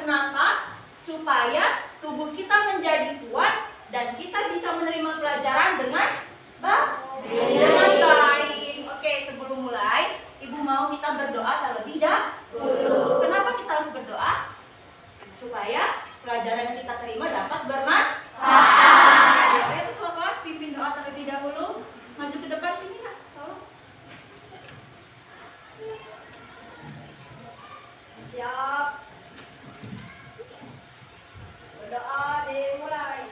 Kenapa? Supaya tubuh kita menjadi kuat dan kita bisa menerima pelajaran dengan baik. Oke, sebelum mulai, Ibu mau kita berdoa terlebih dahulu. Kenapa kita harus berdoa? Supaya pelajaran yang kita terima dapat bermanfaat. Ayo ketua kelas pimpin doa terlebih dahulu. Maju ke depan sini, Kak. Tolong. Siap. Berdoa dimulai.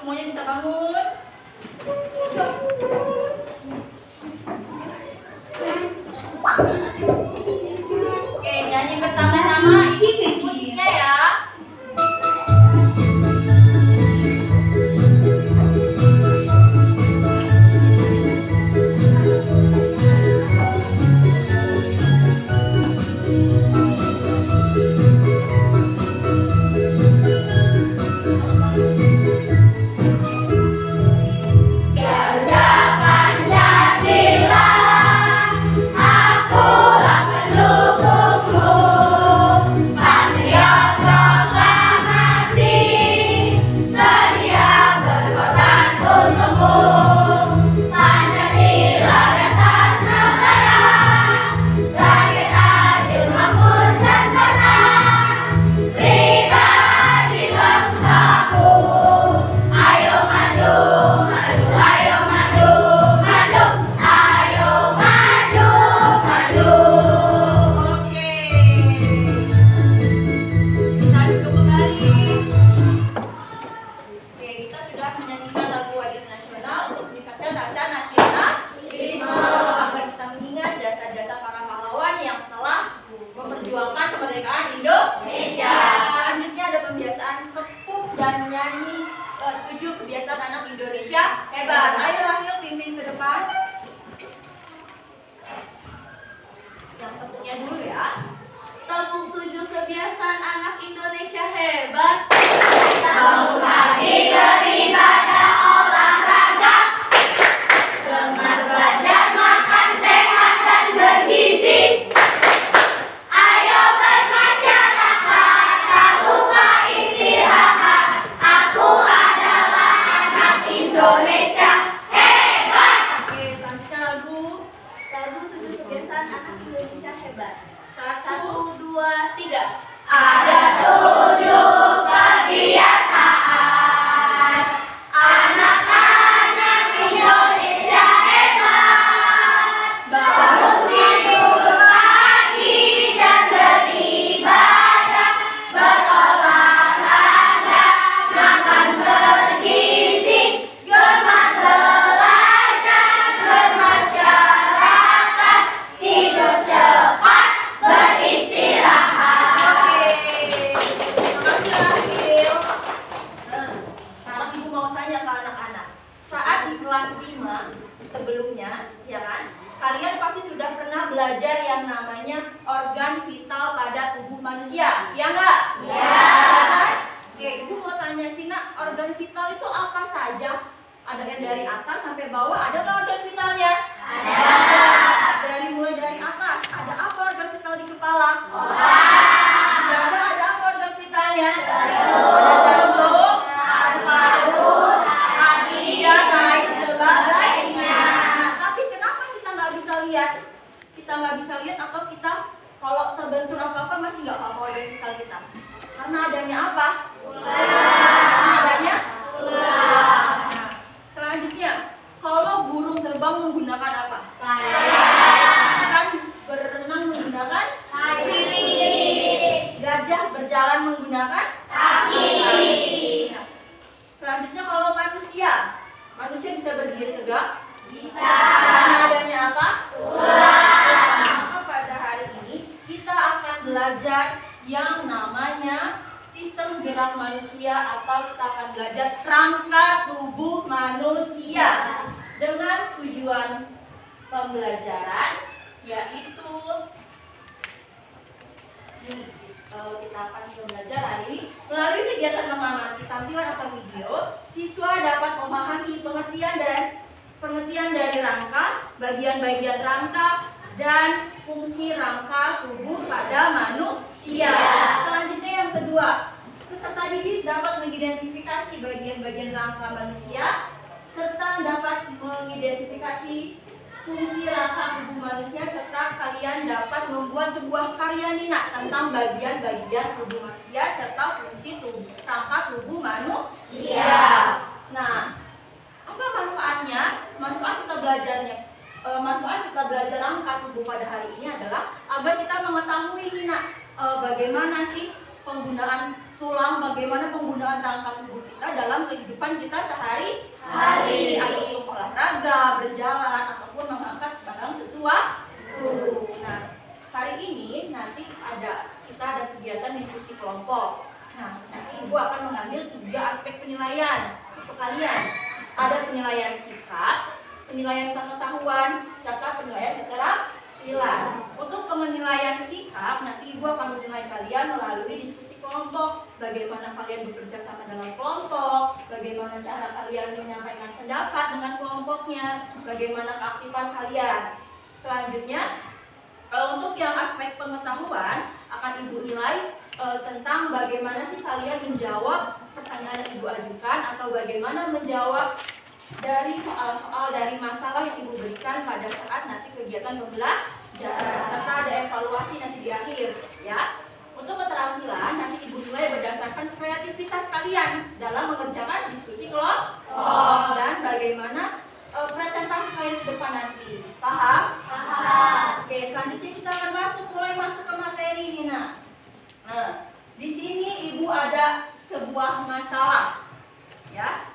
Semuanya bisa bangun. Oke, nyanyi bersama-sama. Ini musiknya ya. Memperjuangkan kemerdekaan Indonesia. Selanjutnya ada pembiasaan tepuk dan nyanyi 7 kebiasaan anak Indonesia hebat. Ayo Rahil pimpin ke depan. Yang tepuknya dulu ya. Tepuk 7 kebiasaan anak Indonesia hebat. Bangun pagi beribadah olahraga, gemar belajar makan sehat dan bergizi. Ayo bermasyarakat, tak lupa istirahat. Aku adalah anak Indonesia hebat. Oke, selanjutnya lagu. Lagu 7 kebiasaan anak Indonesia hebat. 1, 1, 2, 3. Ada 7 kebiasaan anak-anak Indonesia hebat. Bangun tidur pagi dan beribadah, berolahraga, makan bergizi, gemar belajar, bermasyarakat, tidur cepat, beristirahat. Oke. Terima kasih Rahil. Sekarang Ibu mau tanya ke anak-anak. Saat di kelas 5 sebelumnya, ya kan? Kalian pasti sudah pernah belajar yang namanya organ vital pada tubuh manusia, ya nggak? Ya. Oke, Ibu mau tanya sih, Nak, organ vital itu apa saja? Ada yang dari atas sampai bawah, ada nggak organ vitalnya? Ada. Dari mulai dari atas, ada apa organ vital di kepala? Ada apa organ vitalnya? Ada jantung, paru, hati, dan lain sebagainya. Nah, tapi kenapa kita nggak bisa lihat? Kita nggak bisa lihat atau kita kalau terbentur apa-apa masih nggak apa organ vital kita? Karena adanya apa? Karena adanya ular. Nah, selanjutnya, kalau burung terbang menggunakan apa? Kan berenang menggunakan gajah berjalan menggunakan kaki. Nah, selanjutnya kalau manusia bisa berdiri tegak? Bisa. Karena adanya apa? Maka pada hari ini kita akan belajar yang namanya sistem gerak manusia atau kita akan belajar kerangka tubuh manusia dengan tujuan pembelajaran yaitu kita akan belajar hari ini melalui kegiatan mengamati tampilan atau video, siswa dapat memahami pengertian dari rangka, bagian-bagian rangka, dan fungsi rangka tubuh pada manusia. Selanjutnya yang kedua, peserta didik dapat mengidentifikasi bagian-bagian rangka manusia serta dapat mengidentifikasi fungsi rangka tubuh manusia serta kalian dapat membuat sebuah karya nih Nak tentang bagian-bagian tubuh manusia serta fungsi rangka tubuh manusia. Nah, apa manfaatnya? Manfaat kita belajarnya, manfaat kita belajar rangka tubuh pada hari ini adalah agar kita mengetahui nih Nak bagaimana sih penggunaan tulang, bagaimana penggunaan rangka tubuh kita dalam kehidupan kita sehari-hari, atau untuk olahraga, berjalan, ataupun mengangkat barang sesuatu. Nah, melalui diskusi kelompok. Bagaimana kalian bekerja sama dengan kelompok, bagaimana cara kalian menyampaikan pendapat dengan kelompoknya, bagaimana keaktifan kalian. Selanjutnya, untuk yang aspek pengetahuan akan Ibu nilai tentang bagaimana sih kalian menjawab pertanyaan yang Ibu ajukan atau bagaimana menjawab dari soal-soal dari masalah yang Ibu berikan pada saat nanti kegiatan pembelajaran, serta ada evaluasi nanti di akhir, ya. Untuk keterampilan nanti Ibu nilai berdasarkan kreativitas kalian dalam mengerjakan diskusi kelompok dan bagaimana presentasi kalian ke depan nanti. Paham? Paham. Oke, selanjutnya kita akan mulai masuk ke materi ini, nah. Di sini Ibu ada sebuah masalah, ya.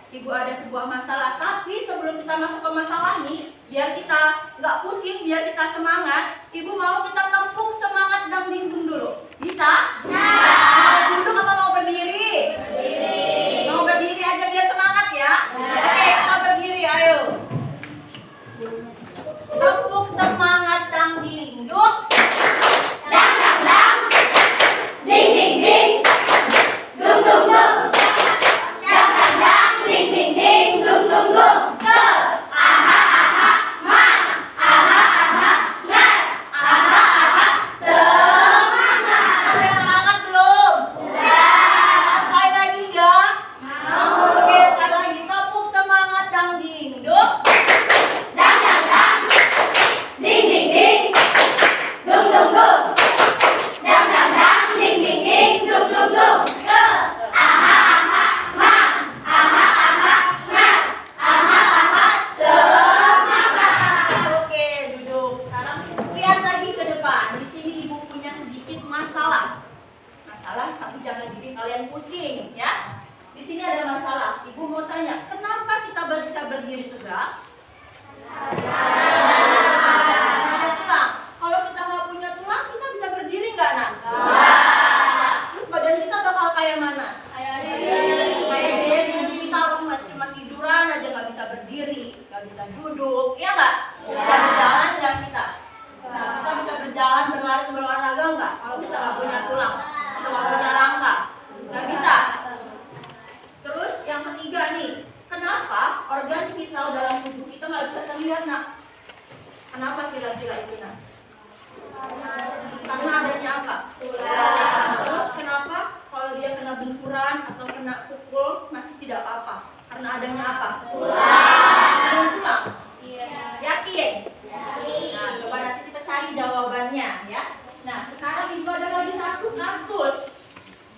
Ibu ada sebuah masalah, tapi sebelum kita masuk ke masalah nih, biar kita nggak pusing, biar kita semangat, Ibu mau kita tepuk semangat dan dinding dulu. Bisa? Bisa. Mau duduk atau mau berdiri? Berdiri. Mau berdiri aja biar semangat ya? Oke, kita berdiri, ayo. Tepuk semangat dan dinding. Dang dang dang, ding ding ding, dung dung dung. Dang dang dang, ding ding ding, dung dung dung. Se, aha aha, ma, aha aha, na, aha aha, semangat. Udah semangat belum? Sudah. Sekali lagi ya? Mau. Oke, sekali lagi tepuk semangat dan dinding. Dang dang dang, ding ding ding, dung dung dung. Dang dang dang, ding ding ding, dung dung dung. Se, aha aha, ma, aha aha, na, aha aha, semangat. Oke, duduk. Sekarang lihat lagi ke depan. Di sini Ibu punya sedikit masalah. Masalah, tapi jangan bikin kalian pusing, ya. Di sini ada masalah. Ibu mau tanya, kenapa kita bisa berdiri tegak? Ada tulang. Kalau kita nggak punya tulang, kita bisa berdiri nggak, Nak? Terus badan kita bakal kayak mana? Kayak jadi kita lemes, cuma tiduran aja nggak bisa berdiri, nggak bisa duduk, ya nggak? Bisa berjalan nggak kita? Nah, kita bisa berjalan, berlari, berolahraga nggak? Kalau kita nggak punya tulang, kita nggak punya rangka, nggak bisa. Terus yang ketiga nih, kenapa organ vital dalam tubuh kita nggak bisa terlihat, Nak? Kenapa kira-kira itu, Nak? Karena adanya apa? Terus kenapa kalau dia kena benturan atau kena pukul masih tidak apa-apa? Karena adanya apa? Adanya tulang. Yakin? Nah, coba nanti kita cari jawabannya, ya. Nah, sekarang Ibu ada lagi satu kasus.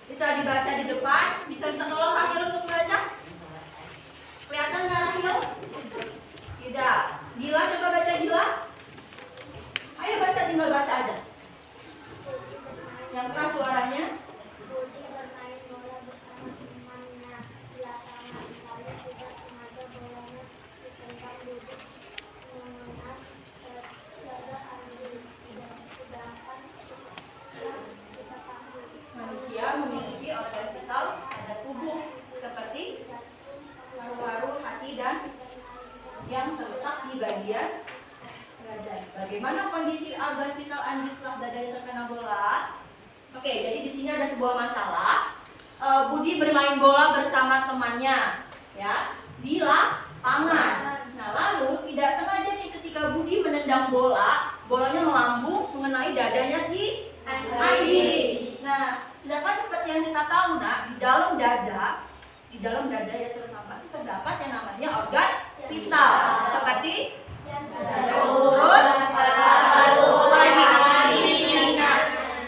Bisa dibaca di depan, bisa tolong Rahil untuk baca. Kelihatan nggak Rahil? Tidak. Dila, coba baca Dila. Ayo baca, tinggal baca aja. Yang keras suaranya. Budi bermain bola bersama temannya di lapangan. Lalu tidak sengaja bolanya disentak Budi mengenai dada Andi. Sedangkan yang diketahui Manusia memiliki organ vital pada tubuh seperti paru-paru, hati, dan yang terletak di bagian dada. Bagaimana kondisi organ vital Andi setelah dadanya terkena bola? Oke, jadi di sini ada sebuah masalah. Budi bermain bola bersama temannya, ya, di lapangan. Nah, lalu tidak sengaja nih ketika Budi menendang bola, bolanya melambung mengenai dadanya si Andi. Nah, sedangkan seperti yang kita tahu, Nak, di dalam dada ya terdapat yang namanya organ vital, seperti terus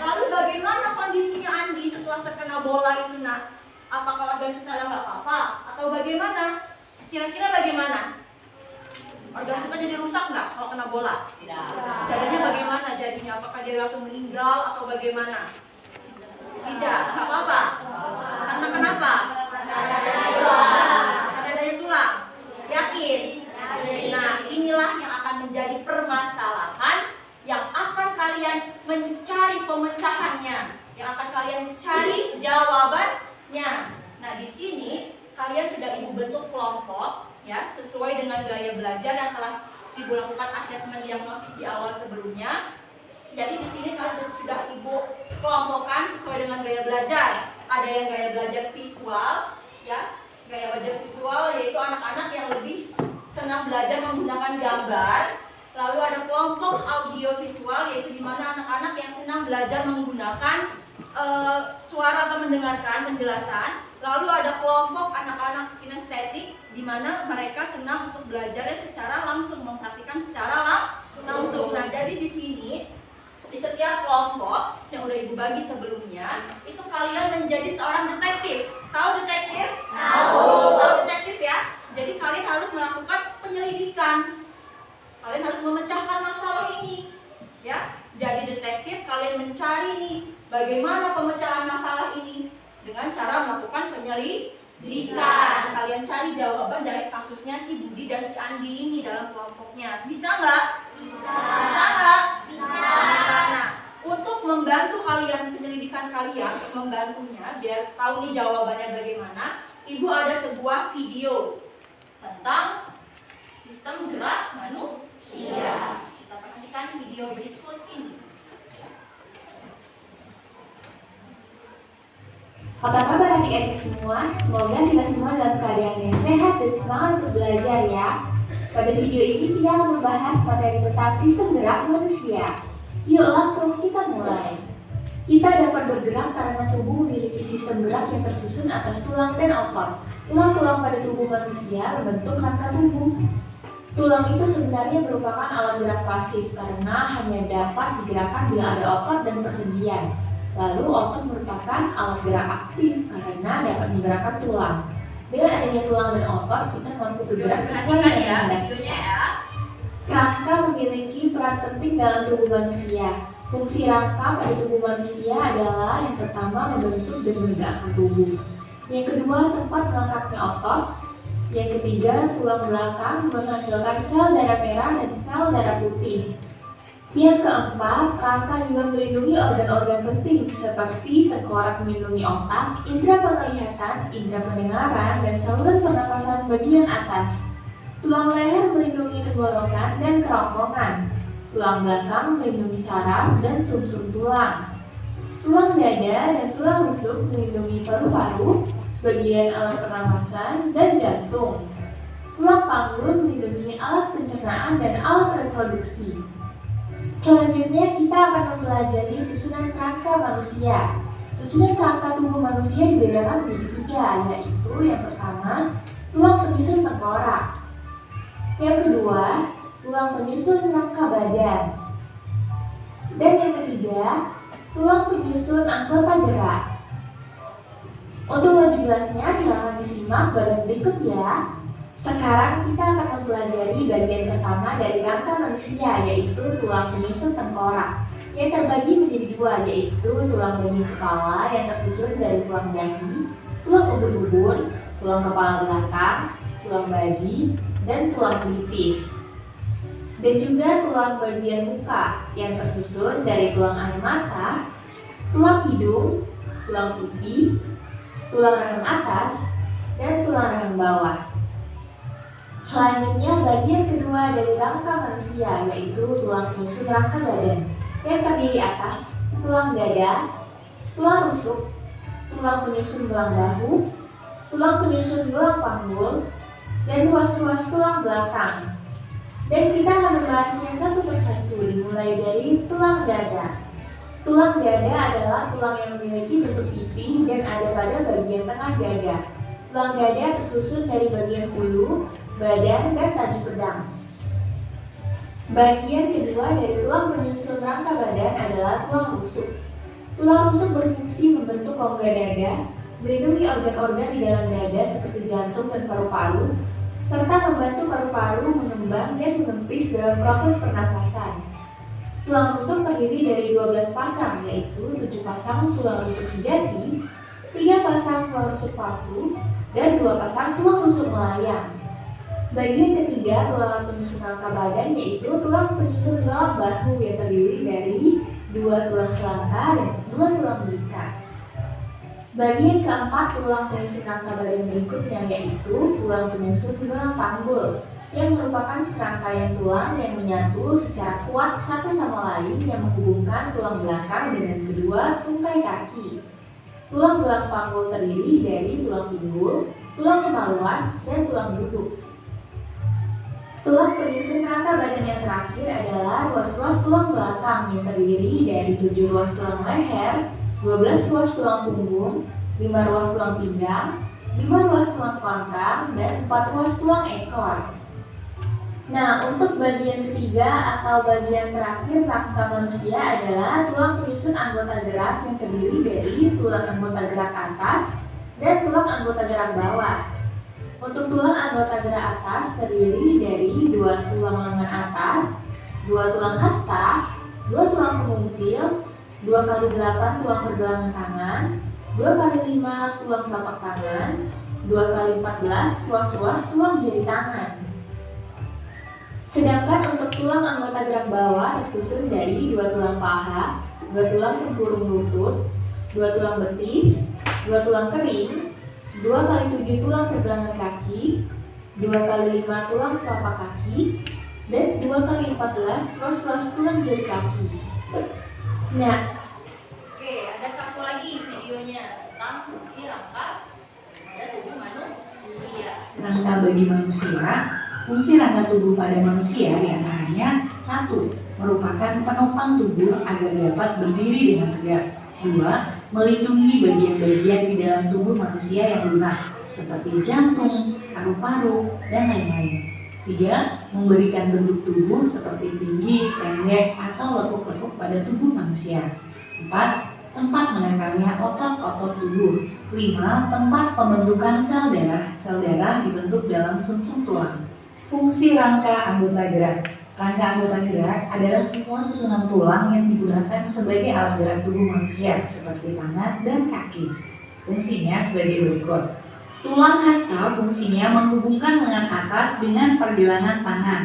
lalu bagaimana kondisinya Andi setelah terkena bola itu, Nak? Apakah organ vitalnya nggak apa-apa atau bagaimana? Kira-kira bagaimana? Organ kita jadi rusak nggak kalau kena bola? Tidak. Dadanya bagaimana jadinya? Apakah dia langsung meninggal atau bagaimana? Tidak, nggak apa-apa. Karena kenapa? Karena daya tulang. Yakin? Nah, inilah yang akan menjadi permasalahan yang akan kalian mencari pemecahannya, yang akan kalian cari jawabannya. Nah, di sini kalian sudah Ibu bentuk kelompok, ya, sesuai dengan gaya belajar yang telah Ibu lakukan asesmen diagnosis di awal sebelumnya. Jadi di sini kalian sudah Ibu kelompokkan sesuai dengan gaya belajar. Ada yang gaya belajar visual, ya. Gaya belajar visual yaitu anak-anak yang lebih senang belajar menggunakan gambar. Lalu ada kelompok audio visual yaitu di mana anak-anak yang senang belajar menggunakan suara atau mendengarkan penjelasan. Lalu ada kelompok anak-anak kinestetik di mana mereka senang untuk belajarnya secara langsung, mempraktikkan secara langsung. Nah, jadi di sini di setiap kelompok yang udah Ibu bagi sebelumnya, itu kalian menjadi seorang detektif. Tahu detektif? Tahu detektif ya? Jadi kalian harus melakukan penyelidikan. Kalian harus memecahkan masalah ini. Ya, jadi detektif kalian mencari nih bagaimana pemecahan masalah ini dengan cara melakukan penyelidikan. Kalian cari jawaban dari kasusnya si Budi dan si Andi ini dalam kelompoknya. Bisa nggak? Bisa nggak? Bisa. Nah, untuk membantu kalian penyelidikan kalian, membantunya biar tahu nih jawabannya bagaimana, Ibu ada sebuah video tentang sistem gerak manusia. Kita perhatikan video berikut ini. Apa kabar adik-adik semua? Semoga kita semua dalam keadaan yang sehat dan semangat untuk belajar ya. Pada video ini kita akan membahas materi tentang sistem gerak manusia. Yuk langsung kita mulai. Kita dapat bergerak karena tubuh memiliki sistem gerak yang tersusun atas tulang dan otot. Tulang-tulang pada tubuh manusia membentuk rangka tubuh. Tulang itu sebenarnya merupakan alat gerak pasif karena hanya dapat digerakkan bila ada otot dan persendian. Lalu otot merupakan alat gerak aktif karena dapat menggerakkan tulang. Dengan adanya tulang dan otot, kita mampu bergerak sesuai dengan videonya ya. Rangka memiliki peran penting dalam tubuh manusia. Fungsi rangka pada tubuh manusia adalah yang pertama membentuk dan menegakkan tubuh. Yang kedua, tempat melekatnya otot. Yang ketiga, tulang belakang menghasilkan sel darah merah dan sel darah putih. Yang keempat, rangka juga melindungi organ-organ penting seperti tengkorak melindungi otak, indera penglihatan, indera pendengaran, dan saluran pernapasan bagian atas. Tulang leher melindungi tenggorokan dan kerongkongan. Tulang belakang melindungi saraf dan sumsum tulang. Tulang dada dan tulang rusuk melindungi paru-paru, sebagian alat pernapasan, dan jantung. Tulang panggul melindungi alat pencernaan dan alat reproduksi. Selanjutnya kita akan mempelajari susunan rangka manusia. Susunan rangka tubuh manusia dibedakan menjadi tiga, yaitu yang pertama, tulang penyusun tengkorak. Yang kedua, tulang penyusun rangka badan. Dan yang ketiga, tulang penyusun anggota gerak. Untuk lebih jelasnya, silakan disimak bagian berikut ya. Sekarang kita akan mempelajari bagian pertama dari rangka manusia, yaitu tulang penyusun tengkorak, yang terbagi menjadi dua, yaitu tulang daging kepala yang tersusun dari tulang dahi, tulang ubun-ubun, tulang kepala belakang, tulang baji, dan tulang pelipis. Dan juga tulang bagian muka yang tersusun dari tulang air mata, tulang hidung, tulang pipi, tulang rahang atas, dan tulang rahang bawah. Selanjutnya bagian kedua dari rangka manusia, yaitu tulang penyusun rangka badan, yang terdiri atas tulang dada, tulang rusuk, tulang penyusun gelang bahu, tulang penyusun gelang panggul, dan ruas-ruas tulang belakang. Dan kita akan membahasnya satu persatu, dimulai dari tulang dada. Tulang dada adalah tulang yang memiliki bentuk pipi dan ada pada bagian tengah dada. Tulang dada tersusun dari bagian hulu, badan, dan tajuk pedang. Bagian kedua dari tulang penyusun rangka badan adalah tulang rusuk. Tulang rusuk berfungsi membentuk rongga dada, melindungi organ-organ di dalam dada seperti jantung dan paru-paru, serta membantu paru-paru mengembang dan mengempis dalam proses pernapasan. Tulang rusuk terdiri dari 12 pasang, yaitu 7 pasang tulang rusuk sejati, 3 pasang tulang rusuk palsu, dan 2 pasang tulang rusuk melayang. Bagian ketiga tulang penyusun rangka badan yaitu tulang penyusun gelang bahu yang terdiri dari 2 tulang selangka dan 2 tulang belikat. Bagian keempat tulang penyusun rangka badan berikutnya yaitu tulang penyusun gelang panggul yang merupakan serangkaian tulang yang menyatu secara kuat satu sama lain yang menghubungkan tulang belakang dengan kedua tungkai kaki. Tulang belakang panggul terdiri dari tulang pinggul, tulang kemaluan, dan tulang duduk. Tulang penyusun rangka badan yang terakhir adalah ruas-ruas tulang belakang yang terdiri dari 7 ruas tulang leher, 12 ruas tulang punggung, 5 ruas tulang pinggang, 5 ruas tulang kelangkang, dan 4 ruas tulang ekor. Nah, untuk bagian ketiga atau bagian terakhir rangka manusia adalah tulang penyusun anggota gerak yang terdiri dari tulang anggota gerak atas dan tulang anggota gerak bawah. Untuk tulang anggota gerak atas terdiri dari 2 tulang lengan atas, 2 tulang hasta, 2 tulang penguntil, 2 kali 8 tulang pergelangan tangan, 2 kali 5 tulang telapak tangan, 2 kali 14 ruas-ruas tulang jari tangan. Sedangkan untuk tulang anggota gerak bawah tersusun dari 2 tulang paha, 2 tulang tempurung lutut, 2 tulang betis, 2 tulang kering, 2 kali 7 tulang pergelangan kaki, 2 kali 5 tulang telapak kaki, dan 2 kali 14 ruas-ruas tulang jari kaki. Nah, Oke, ada satu lagi videonya tentang fungsi rangka pada tubuh manusia. Rangka bagi manusia. Fungsi rangka tubuh pada manusia diantaranya 1. Merupakan penopang tubuh agar dapat berdiri dengan tegak. 2. Melindungi bagian-bagian di dalam tubuh manusia yang lunak seperti jantung, paru-paru, dan lain-lain. 3. Memberikan bentuk tubuh seperti tinggi, pendek, atau lekuk-lekuk pada tubuh manusia. 4. Tempat menempelnya otot-otot tubuh. 5. Tempat pembentukan sel darah. Sel darah dibentuk dalam sumsum tulang. Fungsi rangka anggota gerak. Rangka anggota gerak adalah semua susunan tulang yang digunakan sebagai alat gerak tubuh manusia seperti tangan dan kaki. Fungsinya sebagai berikut. Tulang hasta fungsinya menghubungkan lengan atas dengan pergelangan tangan.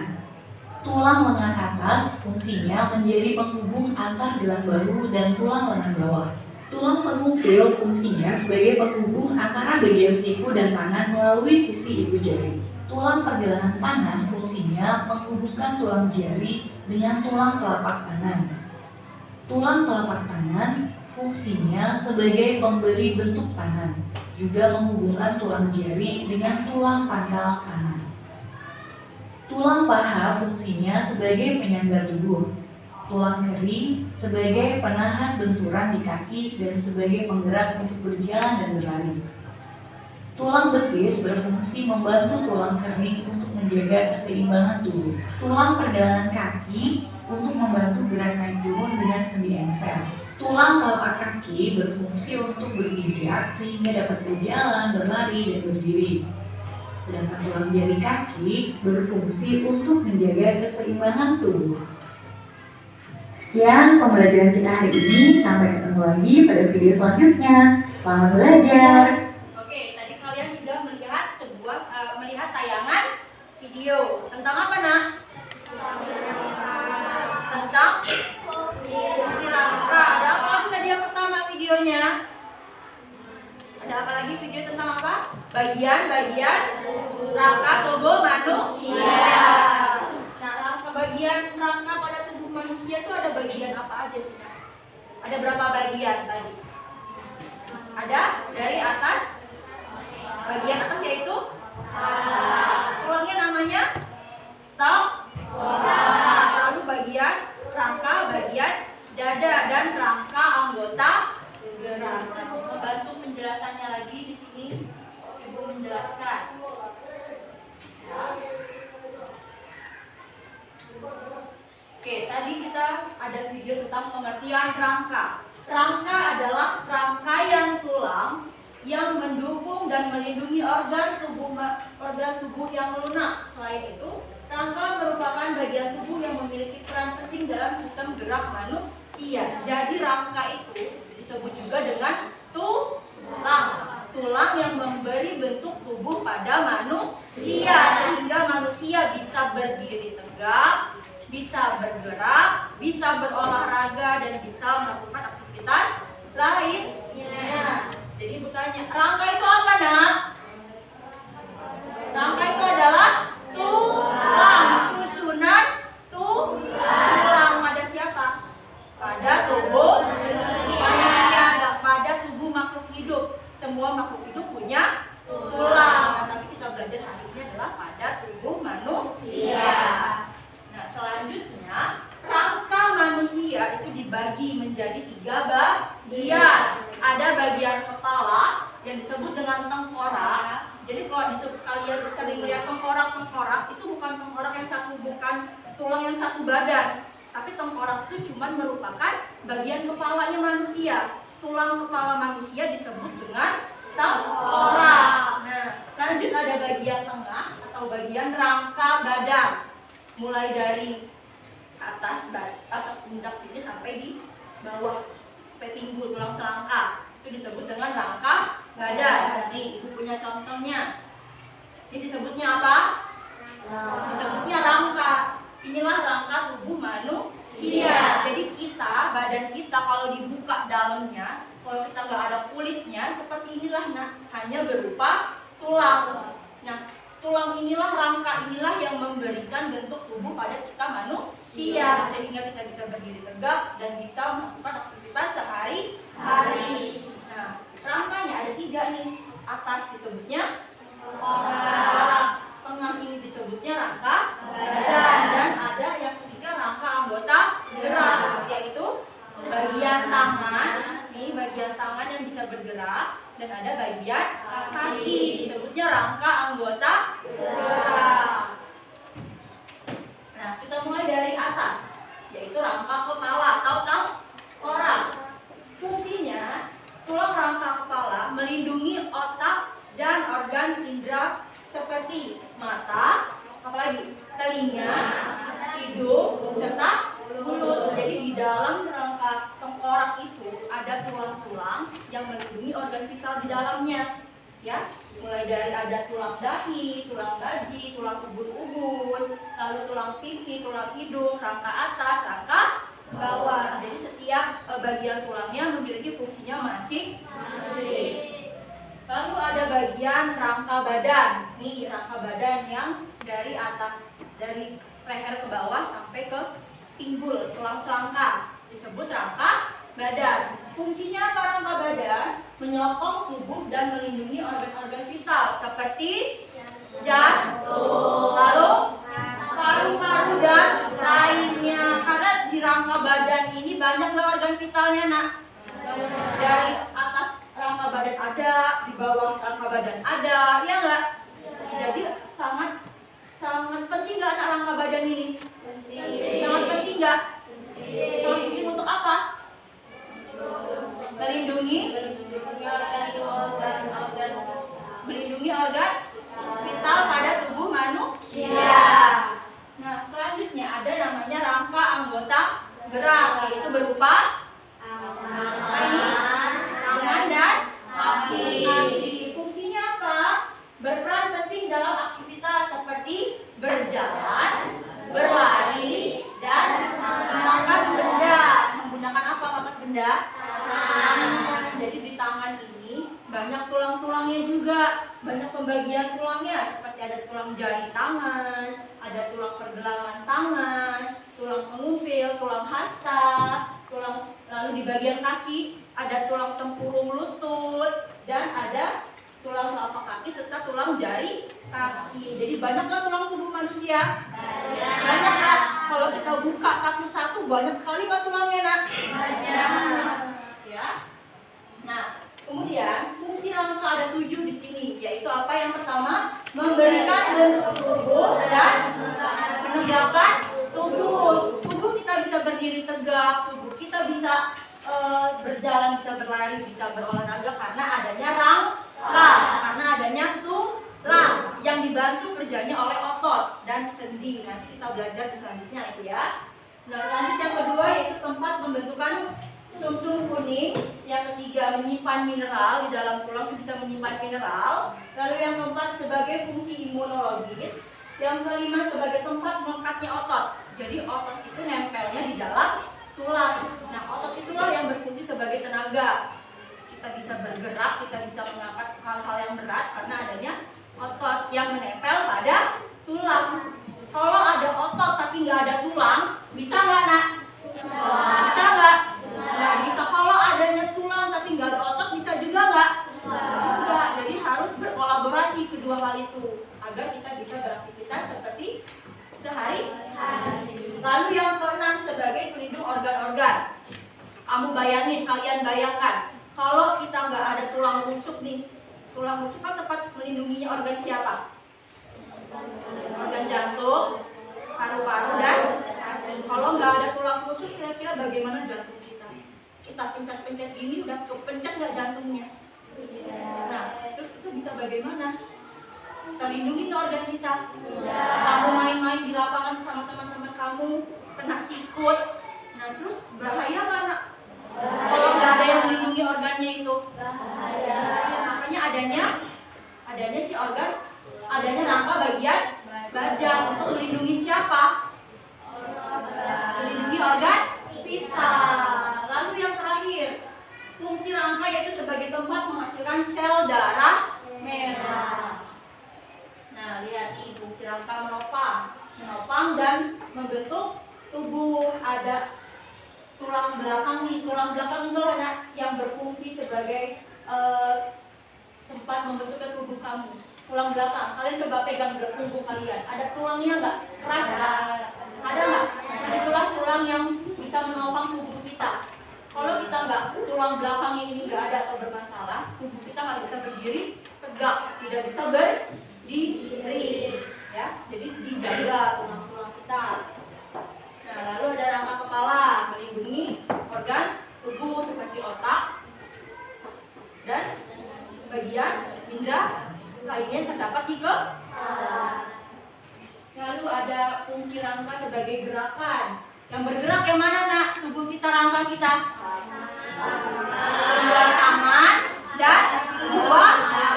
Tulang lengan atas fungsinya menjadi penghubung antar gelang bahu dan tulang lengan bawah. Tulang pengumpil fungsinya sebagai penghubung antara bagian siku dan tangan melalui sisi ibu jari. Tulang pergelangan tangan fungsinya menghubungkan tulang jari dengan tulang telapak tangan. Tulang telapak tangan fungsinya sebagai pemberi bentuk tangan, juga menghubungkan tulang jari dengan tulang pangkal tangan. Tulang paha fungsinya sebagai penyangga tubuh. Tulang kering sebagai penahan benturan di kaki dan sebagai penggerak untuk berjalan dan berlari. Tulang betis berfungsi membantu tulang kering untuk menjaga keseimbangan tubuh. Tulang pergelangan kaki untuk membantu gerak naik turun dengan sendi engsel. Tulang telapak kaki berfungsi untuk berpijak sehingga dapat berjalan, berlari, dan berdiri. Sedangkan tulang jari kaki berfungsi untuk menjaga keseimbangan tubuh. Sekian pembelajaran kita hari ini. Sampai ketemu lagi pada video selanjutnya. Selamat belajar. Melihat tayangan video tentang apa, Nak? Tentang fungsi rangka. Ada apa lagi tadi yang pertama videonya? Ada apa lagi video tentang apa? Bagian-bagian rangka tubuh manusia. Nah, bagian rangka pada tubuh manusia itu ada bagian apa aja sih? Ada berapa bagian tadi? Ada dari atas. Bagian atas yaitu tulangnya namanya tengkorak. Lalu bagian rangka bagian dada dan rangka anggota gerak. Membantu penjelasannya lagi di sini, Ibu menjelaskan. Oke, tadi kita ada video tentang pengertian rangka. Rangka adalah rangkaian tulang yang mendukung dan melindungi organ tubuh yang lunak. Selain itu, rangka merupakan bagian tubuh yang memiliki peran penting dalam sistem gerak manusia. Jadi rangka itu disebut juga dengan tulang yang memberi bentuk tubuh pada manusia, sehingga manusia bisa berdiri tegak, bisa bergerak, bisa berolahraga, dan bisa melakukan aktivitas lainnya. Jadi bertanya, rangka itu apa, Nak? Rangka itu adalah tulang. badan. Tapi tengkorak itu cuma merupakan bagian kepalanya manusia. Tulang kepala manusia disebut dengan tengkorak. Nah, lanjut ada bagian tengah atau bagian rangka badan. Mulai dari atas pundak sini sampai di bawah sampai pinggul tulang selangka. Itu disebut dengan rangka badan. Nih, ibu punya contohnya. Ini disebutnya apa? Disebutnya rangka. Inilah rangka tubuh manusia. Jadi kita, badan kita kalau dibuka dalamnya, kalau kita nggak ada kulitnya, seperti inilah, nah, hanya berupa tulang. Nah, tulang inilah, rangka inilah yang memberikan bentuk tubuh pada kita manusia, sehingga kita bisa berdiri tegak dan bisa melakukan aktivitas sehari-hari. Nah, rangkanya ada 3 nih. Atas disebutnya tengkorak, tengah ini disebutnya rangka badan, dan ada yang ketiga rangka anggota gerak, yaitu bagian tangan. Nih, bagian tangan yang bisa bergerak, dan ada bagian kaki disebutnya rangka anggota gerak. Nah, kita mulai dari atas, yaitu rangka kepala atau tengkorak. Fungsinya, tulang rangka kepala melindungi otak dan organ indera seperti mata, apalagi telinga, hidung, serta mulut. Jadi di dalam rangka tengkorak itu ada tulang-tulang yang melindungi organ vital di dalamnya, ya. Mulai dari ada tulang dahi, tulang gaji, tulang ubun-ubun, lalu tulang pipi, tulang hidung, rangka atas, rangka bawah. Jadi setiap bagian tulangnya memiliki fungsinya masing-masing. Lalu ada bagian rangka badan. Nih, rangka badan yang dari atas, dari leher ke bawah sampai ke pinggul, tulang selangka, disebut rangka badan. Fungsinya apa rangka badan? Menyokong tubuh dan melindungi organ-organ vital seperti jantung, lalu paru-paru dan lainnya. Karena di rangka badan ini banyak nggak organ vitalnya, nak? Dari atas rangka badan ada, di bawah rangka badan ada, ya nggak? Jadi sangat penting nggak anak rangka badan ini? Sangat penting nggak? Sangat penting untuk apa? Melindungi organ vital pada tubuh manusia. Nah, selanjutnya ada namanya rangka anggota gerak, yaitu berupa tangan dan kaki. Fungsinya apa? Berperan penting dalam aktivitas seperti berjalan, berlari, dan mengangkat benda. Menggunakan apa mengangkat benda? Tangan. Jadi di tangan ini banyak tulang-tulangnya juga, banyak pembagian tulangnya, seperti ada tulang jari tangan, ada tulang pergelangan tangan, tulang pengufil, tulang hasta, lalu di bagian kaki ada tulang tempurung lutut, dan ada tulang telapak kaki serta tulang jari kaki. Jadi banyaklah tulang tubuh manusia. Banyak nggak? Kalau kita buka satu-satu banyak sekali nggak tulangnya, nak? Banyak. Ya. Nah, kemudian fungsi rangka ada 7 di sini, yaitu apa? Yang pertama, memberikan bentuk tubuh dan menegakkan tubuh. Tubuh kita bisa berdiri tegak, tubuh kita bisa berjalan, bisa berlari, bisa berolahraga karena adanya rangka, karena adanya tulang yang dibantu kerjanya oleh otot dan sendi. Nanti kita belajar di selanjutnya itu ya. Nah, lanjut yang kedua yaitu tempat pembentukan sumsum kuning. Yang ketiga menyimpan mineral, di dalam tulang bisa menyimpan mineral. Lalu yang keempat sebagai fungsi imunologis. Yang kelima sebagai tempat melekatnya otot. Jadi otot itu nempelnya di dalam tulang. Nah, otot itulah yang berfungsi sebagai tenaga. Kita bisa bergerak, kita bisa mengangkat hal-hal yang berat karena adanya otot yang menempel pada tulang. Kalau ada otot tapi nggak ada tulang, bisa nggak, nak? Bisa nggak? Nggak bisa. Kalau adanya tulang tapi nggak ada otot, bisa juga nggak? Enggak. Jadi harus berkolaborasi kedua hal itu agar kita bisa beraktivitas seperti sehari-hari. Lalu yang keenam sebagai pelindung organ-organ. Kalian bayangkan, kalau kita nggak ada tulang rusuk nih, tulang rusuk kan tempat melindunginya organ siapa? Organ jantung, paru-paru, dan Kalau nggak ada tulang rusuk, kira-kira bagaimana jantung kita? Kita pencet-pencet gini, udah kepencet nggak jantungnya? Nah, terus itu bisa bagaimana? Terlindungi nggak organ kita? Kamu main-main di lapangan sama teman-teman kamu, kena sikut. Nah, terus bahaya nggak, nak? Kalau nggak ada yang melindungi organnya itu? Bahaya. Makanya adanya si organ, adanya rangka bagian badan untuk melindungi siapa? Melindungi organ vital. Lalu yang terakhir, fungsi rangka yaitu sebagai tempat menghasilkan sel darah merah. Nah, lihat nih, fungsi rangka menopang dan membentuk tubuh. Ada tulang belakang nih, tulang belakang itu anak yang berfungsi sebagai tempat membentuk tubuh kamu. Tulang belakang, kalian coba pegang punggung kalian. Ada tulangnya nggak? Keras nggak? Ada nggak? Nah, itulah tulang yang bisa menopang tubuh kita. Kalau kita nggak, tulang belakang ini nggak ada atau bermasalah, tubuh kita nggak bisa berdiri tegak, tidak bisa berdiri, ya. Jadi dijaga tulang-tulang kita. Nah, lalu ada rangka kepala, melindungi organ tubuh seperti otak dan bagian indera lainnya terdapat di kepala. Lalu ada fungsi rangka sebagai gerakan. Yang bergerak yang mana, nak? Tubuh kita, rangka kita. Dua tangan dan dua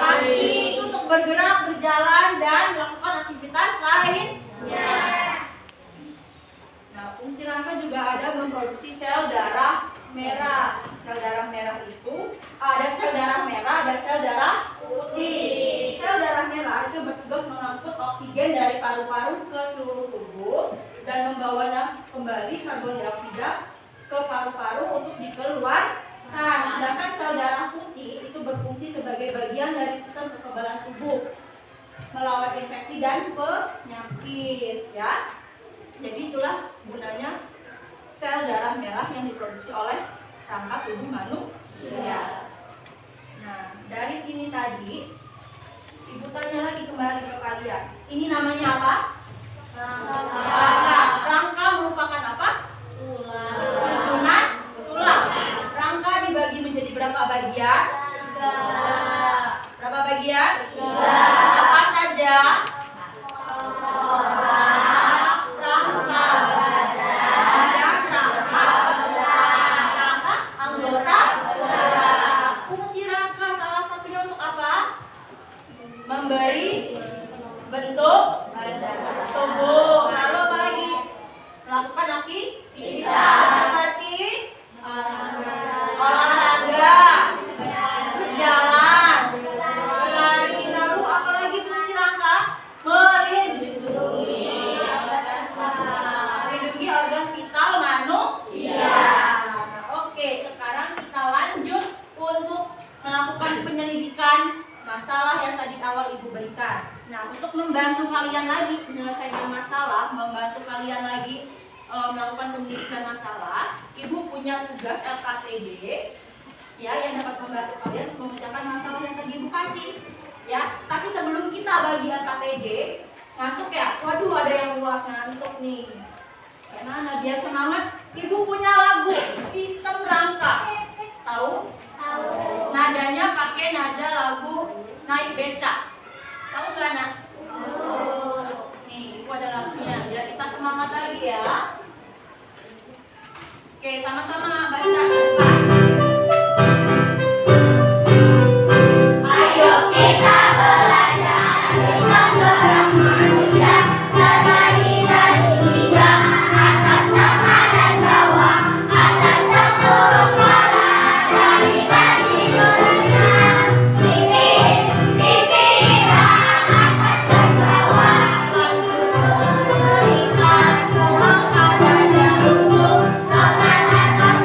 kaki untuk bergerak, berjalan dan melakukan aktivitas lainnya. Nah, fungsi rangka juga ada memproduksi sel darah merah. Sel darah merah itu ada sel darah merah, ada sel darah putih. Sel darah merah itu bertugas mengangkut oksigen dari paru-paru ke seluruh tubuh dan membawanya kembali karbon dioksida ke paru-paru untuk dikeluarkan. Sedangkan sel darah putih itu berfungsi sebagai bagian dari sistem kekebalan tubuh melawan infeksi dan penyakit, ya. Jadi itulah gunanya sel darah merah yang diproduksi oleh rangka tubuh manusia. Nah, dari sini tadi Ibu tanya lagi kembali ke kalian. Ini namanya apa? Rangka. Rangka merupakan apa? Susunan tulang. Rangka dibagi menjadi berapa bagian? 3. Berapa bagian? 3. Apa saja? Rangka badan dan rangka anggota. Fungsi rangka salah satunya untuk apa? Memberi bentuk tubuh. Lalu apa lagi? Melakukan aktivitas seperti olahraga, berjalan, berlari. Lalu apa lagi fungsi rangka? Melindungi organ vital manusia. Nah, oke, sekarang kita lanjut untuk melakukan penyelidikan masalah yang tadi awal Ibu berikan. Nah, untuk membantu kalian lagi menyelesaikan masalah, membantu kalian lagi melakukan penyelidikan masalah, Ibu punya tugas LKPD, ya, yang dapat membantu kalian untuk memecahkan masalah yang tadi Ibu kasih, ya. Tapi sebelum kita bagi LKPD, ngantuk ya? Waduh, ada yang luar ngantuk nih. Gimana? Biar semangat, Ibu punya lagu Sistem Rangka. Tahu? Tahu. Nadanya pakai nada lagu Naik Becak. Tahu nggak, nak? Nih, Ibu ada lagunya. Biar kita semangat lagi ya. Oke, sama-sama baca ke depan. Ayo kita belajar sistem gerak manusia terbagi dari 3, atas, tengah, dan bawah. Atas tempurung kepala dari bagi dunia. Pikiran atas dan bawah. Berikan tulang pada dan rusuk. Tangan atas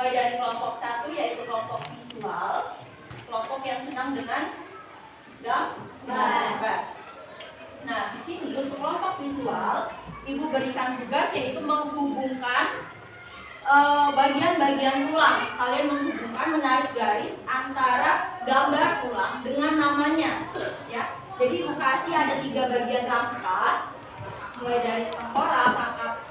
Mulai dari kelompok 1 yaitu kelompok visual, kelompok yang senang dengan gambar. Nah, di sini untuk kelompok visual, Ibu berikan tugas yaitu menghubungkan bagian-bagian tulang. Kalian menghubungkan, menarik garis antara gambar tulang dengan namanya, ya. Jadi Ibu kasih ada 3 bagian rangka, mulai dari tengkorak,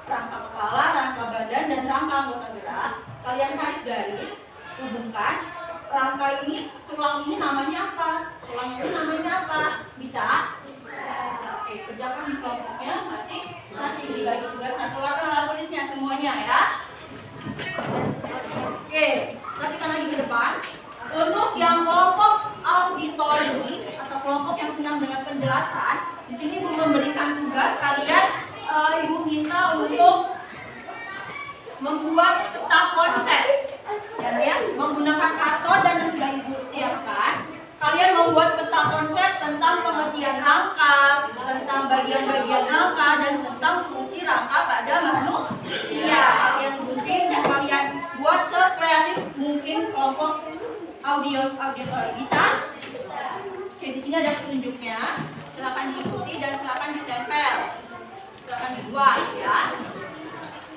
rangka kepala, rangka badan, dan rangka anggota gerak. Kalian tarik garis, hubungkan. Rangka ini, tulang ini namanya apa? Tulang ini namanya apa? Bisa? Oke, kerjakan di kelompoknya. Masih dibagi tugasnya. Keluarkan alat tulisnya semuanya ya. Oke, perhatikan lagi ke depan. Untuk yang kelompok auditori atau kelompok yang senang dengan penjelasan, di sini Ibu memberikan tugas kalian. Ibu minta untuk membuat peta konsep, ya, menggunakan karton dan yang sudah Ibu siapkan. Kalian membuat peta konsep tentang pengertian rangka, tentang bagian-bagian rangka, dan tentang fungsi rangka pada manusia. Kalian gunting dan kalian buat sekreatif mungkin kelompok auditori. Bisa? Oke, di sini ada petunjuknya. Silakan diikuti dan silakan ditempel. Silakan dibuat ya.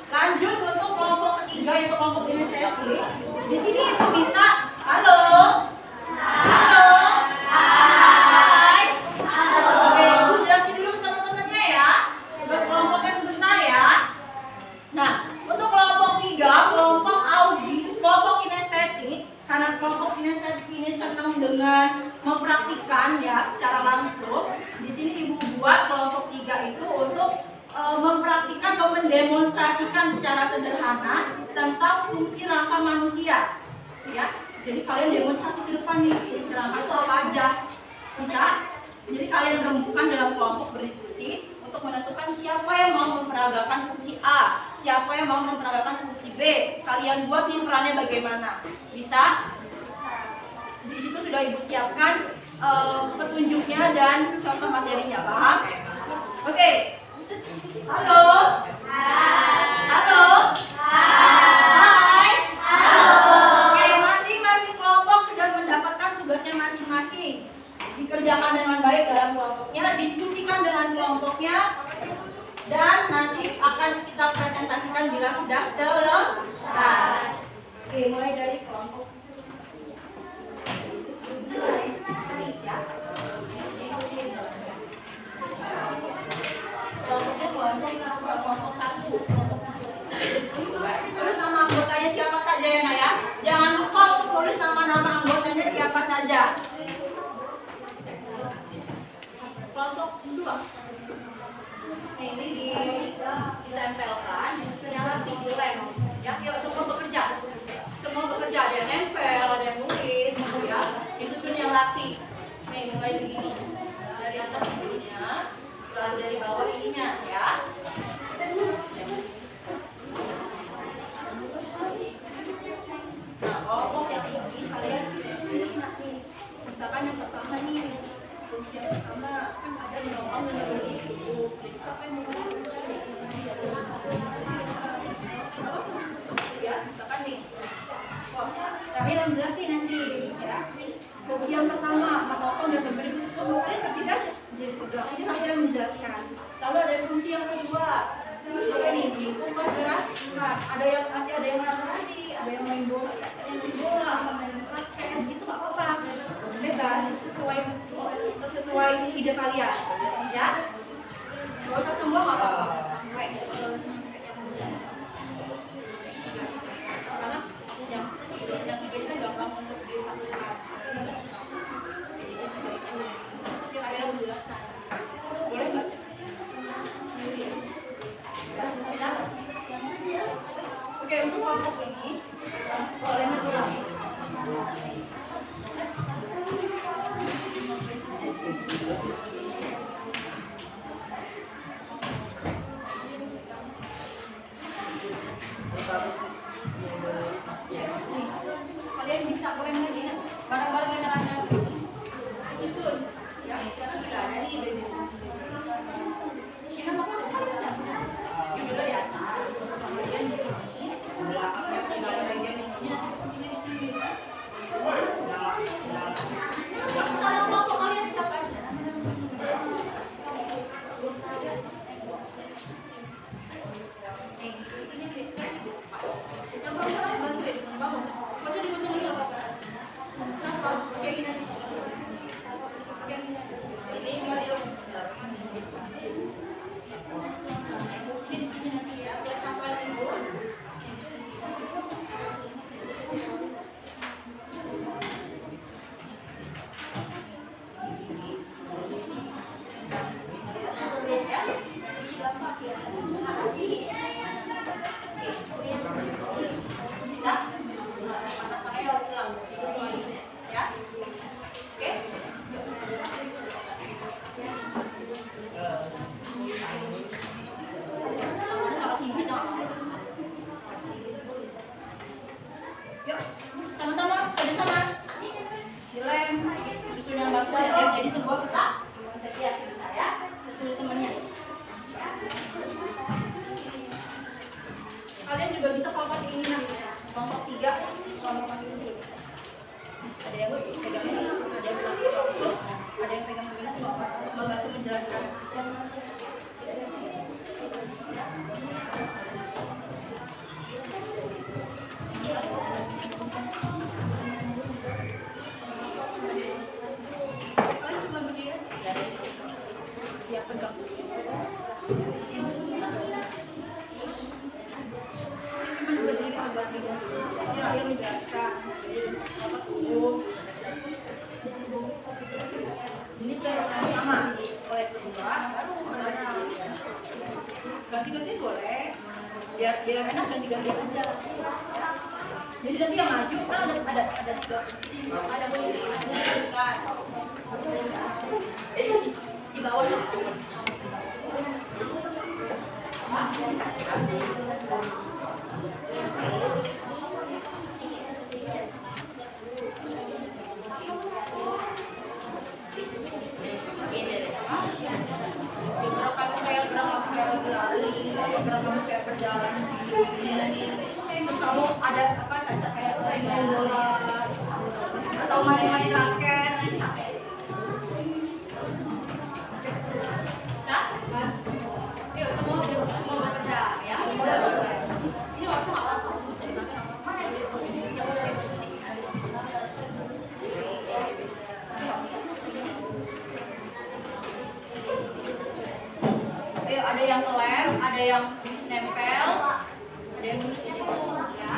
Lanjut untuk kelompok ketiga yaitu kelompok inisiatif. Di sini Ibu minta halo. Halo. Hai. Oke, Ibu jelasin dulu ke teman-temannya ya. Buat kelompoknya sebentar ya. Nah, untuk kelompok 3, kelompok kelompok kinestetik, karena kelompok kinestetik ini senang dengan mempraktikkan ya secara langsung. Di sini Ibu buat kelompok 3 itu untuk mempraktikkan atau mendemonstrasikan secara sederhana tentang fungsi rangka manusia. Ya, jadi kalian demonstrasi ke depan nih, fungsi rangka itu apa aja. Bisa? Jadi kalian rembukan dalam kelompok berdiskusi untuk menentukan siapa yang mau memperagakan fungsi A, siapa yang mau memperagakan fungsi B. Kalian buat nih perannya bagaimana. Bisa? Di situ sudah Ibu siapkan petunjuknya dan contoh materinya. Paham? Oke. Halo. Halo. Hai. Oke, masing-masing kelompok sudah mendapatkan tugasnya masing-masing. Dikerjakan dengan baik dalam kelompoknya, diskusikan dengan kelompoknya, dan nanti akan kita presentasikan bila sudah selesai. Oke, mulai dari kelompok. Kelompok 1. Tulis nama anggotanya siapa saja ya, Nak ya. Jangan lupa untuk tulis nama-nama anggotanya siapa saja. Kelompok 2. Nah, ini ditempelkan, ternyata dilem. Ya, yuk semua bekerja. Semua bekerja, ada yang nempel, ada yang nulis, gitu ya. Disusun yang rapi. Nih, mulai begini. Dari atas dulunya, lalu dari bawah ininya, ya. Nah, kelompok yang ini kalian pilih nih. Misalkan yang pertama nih, fungsi yang pertama kan ada menopang dan memberi hidup. Jadi siapa yang memberi ya, misalkan nih. Oh, terakhir yang jelasin nanti, ya. Fungsi yang pertama menopang dan memberi hidup. Kalian bertiga aja. Jadi pegang ini hanya menjelaskan. Lalu ada fungsi yang kedua. Oke nih, menghubungkan gerak. Ada yang lari, ada yang main bola, main basket, gitu nggak apa-apa. Bebas sesuai ide kalian, ya. Gak usah semua nggak apa-apa. Sampai karena yang ini kan gampang untuk dilakukan. Jadi kalian menjelaskan. Boleh baca. Oke, untuk kelompok ini boleh menulis. Kalian bisa kalian lagi barang-barang yang ada susun. Ya, sekarang sudah ada nih baby. Sini apa? Yang dulu di atas, kemudian di sini belakangnya tinggal ada bagian di sini, nanti pentingnya di sini. Nama kelompok kalian siapa aja? Yang perempuan bantuin, bangun. Masa dipotong lagi apa? Siapa? Pakai ini. Pakai ini. Ini mari dong. Ini di sini nanti ya, lihat sampai ibu. Yuk, sama-sama, kerjasama. Dilem, susun yang bagus ya, jadi sebuah peta. Sekian sebentar ya, dulu temennya. Kalian juga bisa kelompok ini namanya, kelompok 3, kelompok ini. Ada yang pegang ini, ada yang pegang ini, ada yang pegang ini, membantu menjelaskan. Kalian cuma berdiri aja. Siap pegang. Cuma berdiri membantu. Dia menjelaskan. Apa tuh? Ini cara pertama. Oleh kedua, baru ganti-ganti boleh. Biar enak ganti-gantian aja. Jadi nanti yang maju kan ada 3 posisi, ada berdiri, kan? Di bawah ya. Kayak berjalan terus kamu ada apa kayak main bola atau main raket bisa. Yuk semua bekerja ya. Ini waktu malam. Ayo, ada yang ngelem, ada yang nempel, ada yang nulis di situ ya.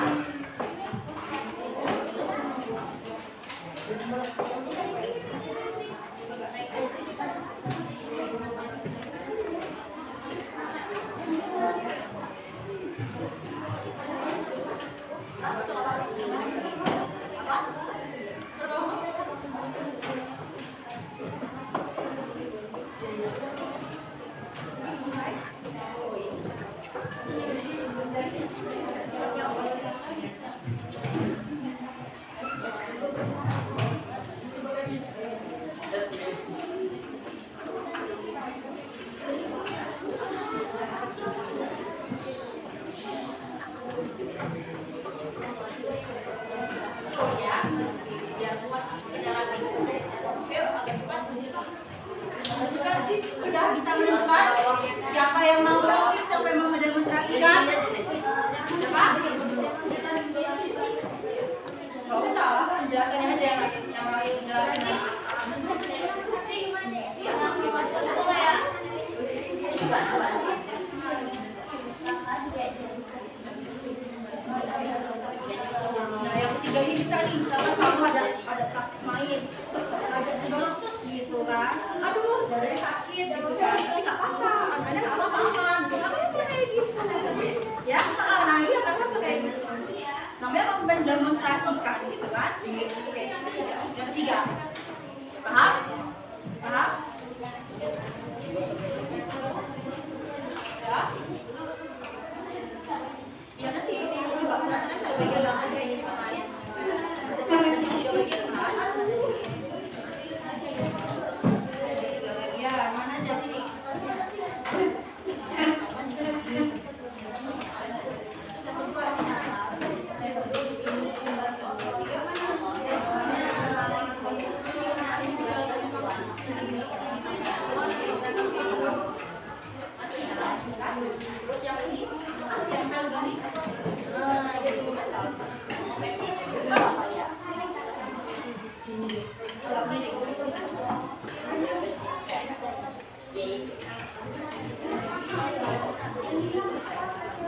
Sudah bisa menentukan siapa yang mau skip, siapa yang mau mendemonstrasikan? Siapa? Gak usah, penjelasannya aja yang lain jelasin. Nah, yang ketiga ini bisa nih, misalkan kamu ada taktik main, terus ada maksud gitu kan, aduh dadanya sakit gitu kan, tapi nggak apa-apa, ada nggak apa-apa, nggak apa-apa kayak gitu, ya, nah iya karena kayak gitu, namanya mendemonstrasikan gitu kan, yang ketiga, paham? Paham? Ya? Ya nanti juga kan kalau bagian belakang kayak gitu saya. Nanti juga bagian depan. Ya, mana aja sini?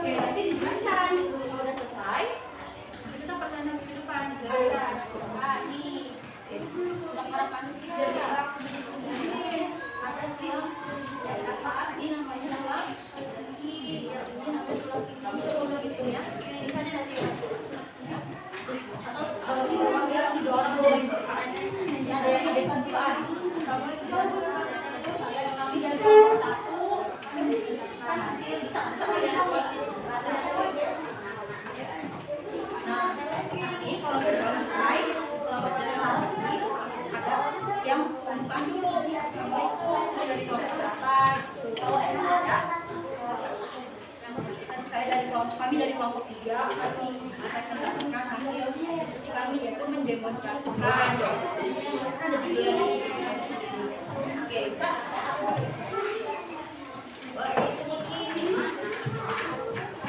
Oke, nanti dijelaskan. Kalau udah selesai, kita pertanyaan ke depan dijelaskan. Nah, ini untuk para manusia ada film ini namanya dalam segi ini namanya tulang gitu ya. Ini kan nanti atau kalau orang bilang tiga orang jadi ada yang ada kebutuhan. Kamu itu kami dari kelompok 1 kan nanti bisa nah, ini kalau sudah selesai, kelompok sederhana ini ada yang pembukaan dulu. Assalamualaikum, saya dari kelompok berapa? Kalau enak ya. Saya dari kelompok, kami dari kelompok 3 kami akan mendapatkan hasil diskusi kami yaitu mendemonstrasikan. Ada judulnya. Oke, bisa.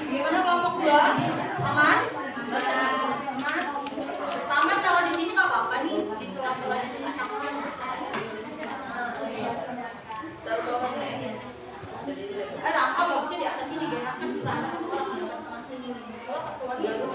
Gimana kelompok 2? Aman? Aman? Taman taruh di sini nggak apa-apa nih, di sela-sela di sini. Rangka bagusnya di atas sini, biar kan rangka sini. Kalau keluar dulu.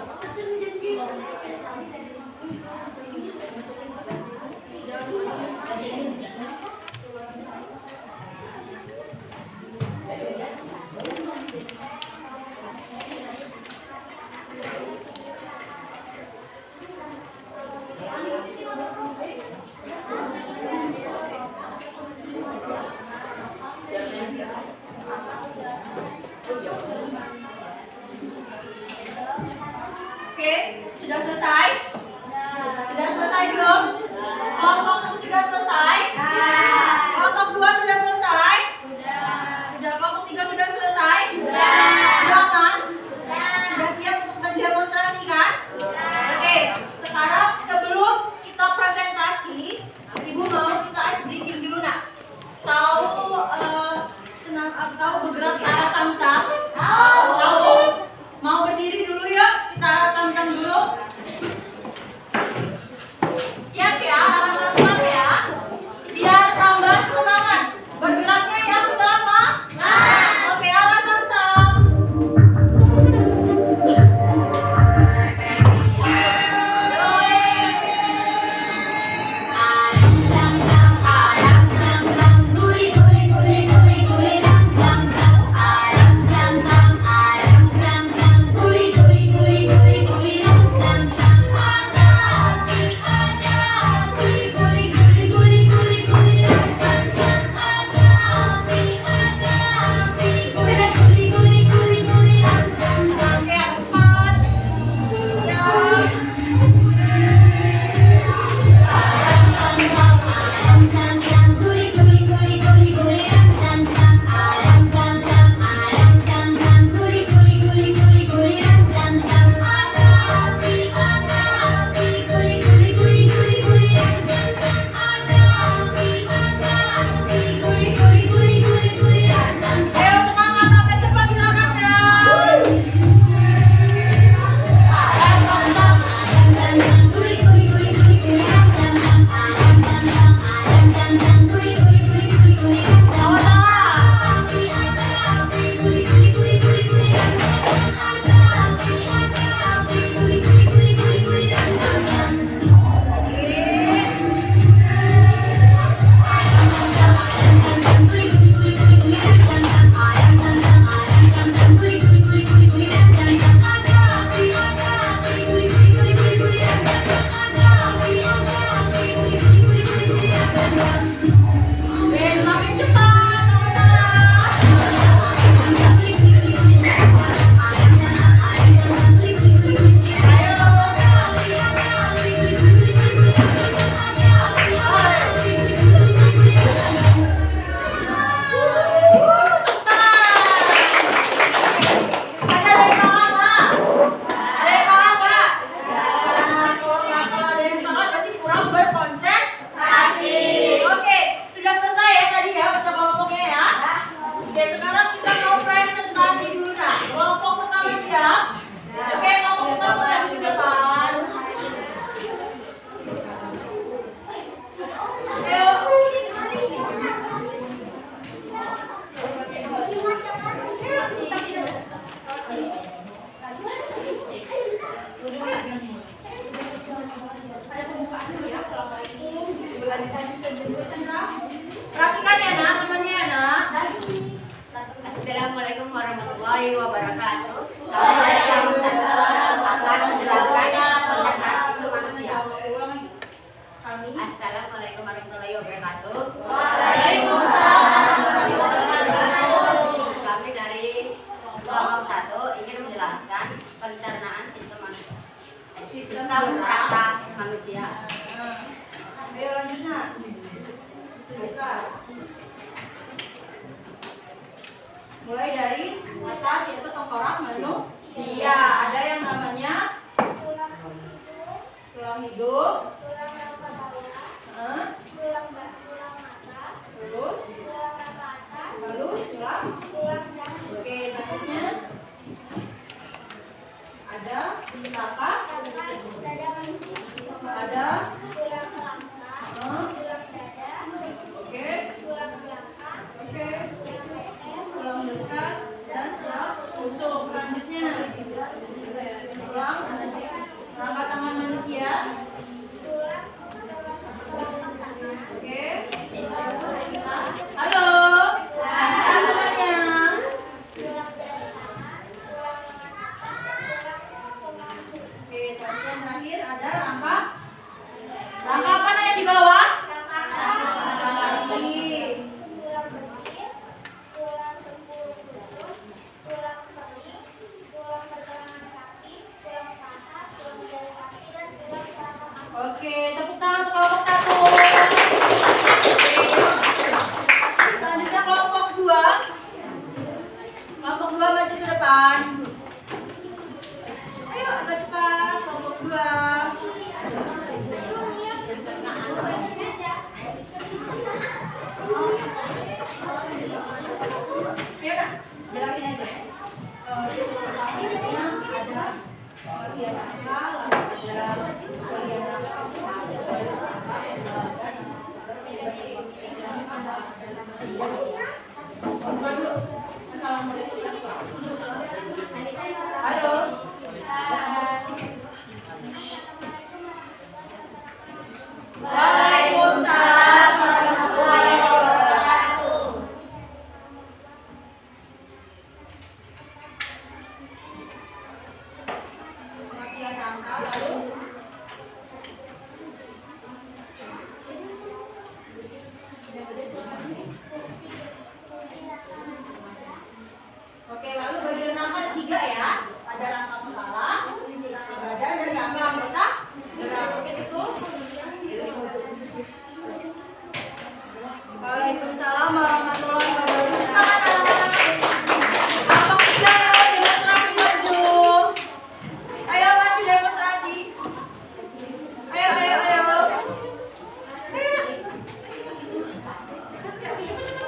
Oke, sudah selesai? Sudah selesai belum? Kelompok 1 sudah selesai? Kelompok 2 sudah selesai? Sudah. Kelompok 3 sudah selesai? Sudah kan? Sudah siap untuk berdemonstrasi kan? Oke, sekarang sebelum kita presentasi, Ibu mau kita ice breaking dulu nak. Tahu bergerak ke arah samsam? Tahu? Mau berdiri dulu yuk, kita arah samsam dulu. Siap ya, arah samsam tentang kerangka manusia. Ayo lanjutnya. Bukan. Mulai dari atas yaitu tengkorak manusia. Ada yang namanya tulang hidup. Terus lalu tulang. Oke, berikutnya ada apa? Ada oke, tulang dekat dan tulang rusuk. Selanjutnya tulang rangka tangan manusia. Oke, halo, teman-temannya. Oke, selanjutnya terakhir ada rangka. Rangka apa yang di bawah? Rangka kaki. Oke, tepuk tangan untuk kelompok 1. Selanjutnya kelompok 2. Kelompok 2 maju ke depan. Ayo, agak cepat. Kelompok 2. Ya udah, jelasin aja. Selanjutnya ada bagian rangka, lalu ada bagian rangka, halo. Waalaikumsalam warahmatullahi wabarakatuh. Bagian rangka lalu oke, lalu bagian rangka 3 ya. Ada rangka kepala, rangka badan, dan rangka anggota gerak. Oke, itu. Waalaikumsalam warahmatullahi wabarakatuh. Kelompok 3 ya, demonstrasi maju. Ayo maju demonstrasi. Ayo.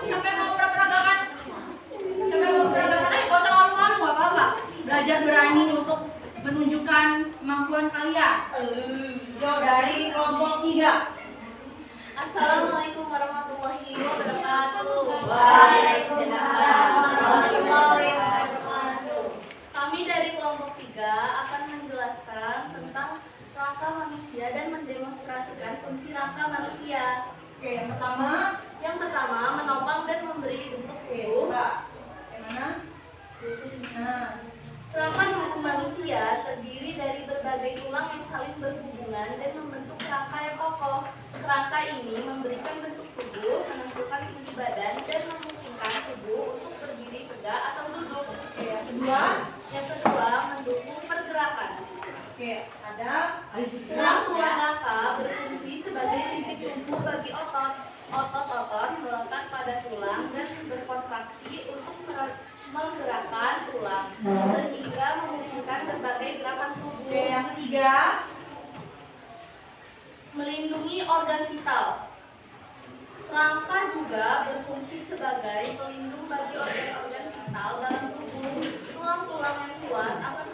Sampai mau peragakan. Ayo, gak usah malu-malu, gak apa-apa. Belajar berani untuk menunjukkan kemampuan kalian. Yo, dari kelompok 3. Assalamualaikum warahmatullahi wabarakatuh. Waalaikumsalam warahmatullahi wabarakatuh. Kami dari kelompok 3 akan menjelaskan tentang rangka manusia dan mendemonstrasikan fungsi rangka manusia. Oke, yang pertama. Yang pertama, menopang dan memberi bentuk tubuh. Yang mana? Nah, Rangka tubuh manusia terdiri dari berbagai tulang yang saling berhubungan dan membentuk rangka yang kokoh. Rangka ini memberikan bentuk tubuh, menentukan tinggi badan, dan memungkinkan tubuh untuk berdiri tegak atau duduk. oke, yang kedua. Yang kedua, mendukung pergerakan. Oke, ada Tulang rangka berfungsi sebagai inti tubuh bagi otot. Otot-otot melekat pada tulang dan berkontraksi untuk menggerakkan tulang, sehingga memungkinkan berbagai gerakan tubuh. Oke, yang ketiga. Melindungi organ vital. Rangka juga berfungsi sebagai pelindung bagi organ-organ vital dalam tubuh. Tulang-tulang yang kuat akan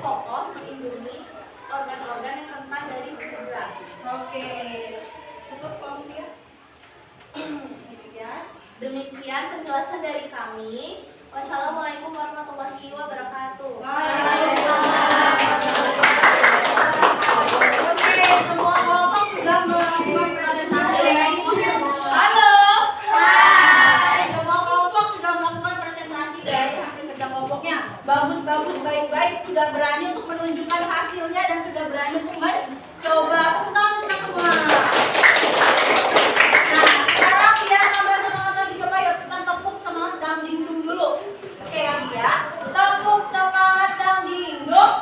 kokoh melindungi organ-organ yang rentan dari cedera. Oke, cukup kelompok 3. Demikian penjelasan dari kami. Wassalamualaikum warahmatullahi wabarakatuh. Oke, semua kelompok sudah melakukan presentasi ya. Halo. Hai. Semua kelompok sudah melakukan presentasi dari hasil kerja kelompoknya. Bagus, baik-baik. Sudah berani untuk menunjukkan hasilnya dan sudah berani untuk mencoba. Tepuk tangan untuk semua. Nah, sekarang biar tambah semangat lagi. Coba ya, kita tepuk semangat dan dingdung dulu. Oke, lagi ya. Tepuk semangat dan dingdung.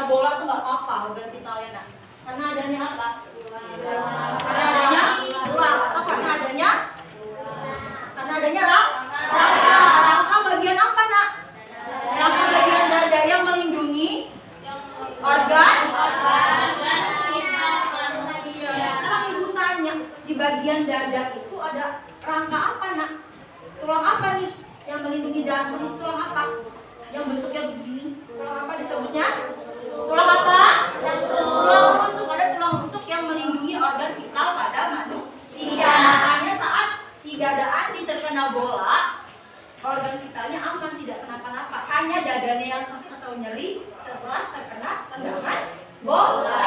bola tuh nggak apa-apa organ vitalnya. Nah, karena adanya apa? Karena adanya tulang atau karena adanya rangka. Rangka bagian apa, Nak? Rangka bagian dada yang melindungi organ vital manusia. Sekarang ibu tanya, di bagian dada itu ada rangka apa, Nak? Tulang apa nih yang melindungi jantung? Tulang apa? Yang bentuknya begini. Tulang apa disebutnya? Tulang apa? Tulang rusuk. Ada tulang rusuk yang melindungi organ vital pada manusia. Makanya saat si dada Andi terkena bola, organ vitalnya aman, tidak kenapa-napa. Hanya dadanya yang sakit atau nyeri setelah terkena tendangan bola.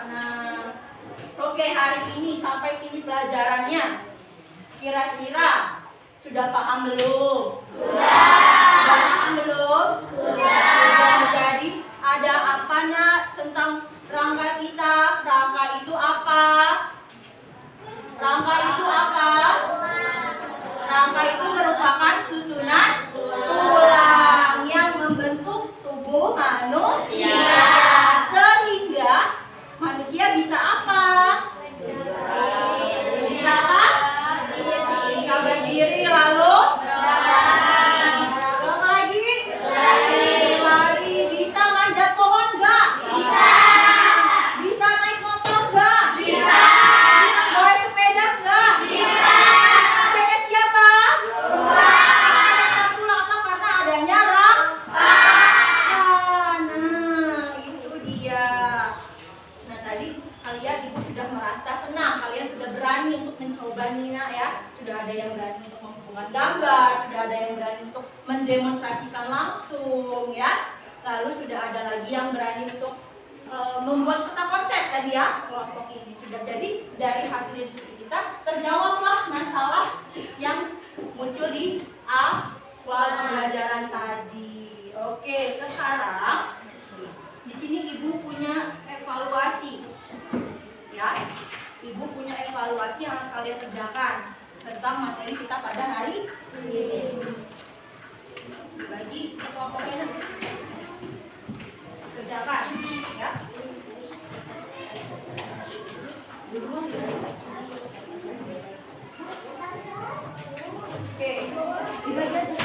Nah, oke, hari ini sampai sini pelajarannya. Kira-kira sudah paham belum? Sudah paham belum? Sudah. Jadi ada apa, Nak, tentang rangka kita? Rangka itu apa? Rangka itu apa? Rangka itu merupakan susunan tulang yang membentuk tubuh manusia. Sehingga manusia bisa apa? Bisa apa? Bisa berdiri lalu berolahraga lagi. Lari. Bisa manjat pohon nggak? Bisa. Bisa naik motor nggak? Bisa. Bawa sepeda nggak? Bisa. PS siapa? Tulang apa? Karena adanya rangka. Nah, itu dia. Nah, tadi kalian ibu sudah merasa senang, kalian sudah berani untuk mencoba Nina ya. Sudah ada yang berani untuk menghubungkan gambar, sudah ada yang berani untuk mendemonstrasikan langsung ya. Lalu sudah ada lagi yang berani untuk membuat peta konsep tadi ya, kelompok ini sudah. Jadi dari hasil diskusi kita terjawablah masalah yang muncul di awal pembelajaran tadi. Oke, sekarang di sini ibu punya evaluasi, ya. Ibu punya evaluasi yang harus kalian kerjakan tentang materi kita pada hari ini. Bagi kelompoknya kerjakan, ya. Oke, dibagi aja.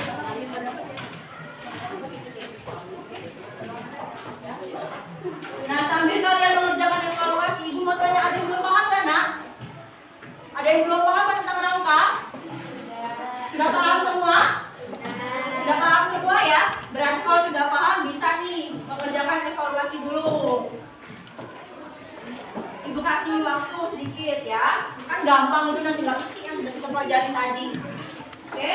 Nah, sambil kalian mengerjakan evaluasi, ibu mau tanya, ada yang belum paham nggak, Nak? Ada yang belum paham tentang rangka? Sudah paham semua? Sudah paham semua ya? Berarti kalau sudah paham bisa nih mengerjakan evaluasi dulu. Ibu kasih waktu sedikit ya. Kan gampang itu, nanti nggak mesti yang sudah kita pelajarin tadi. Oke?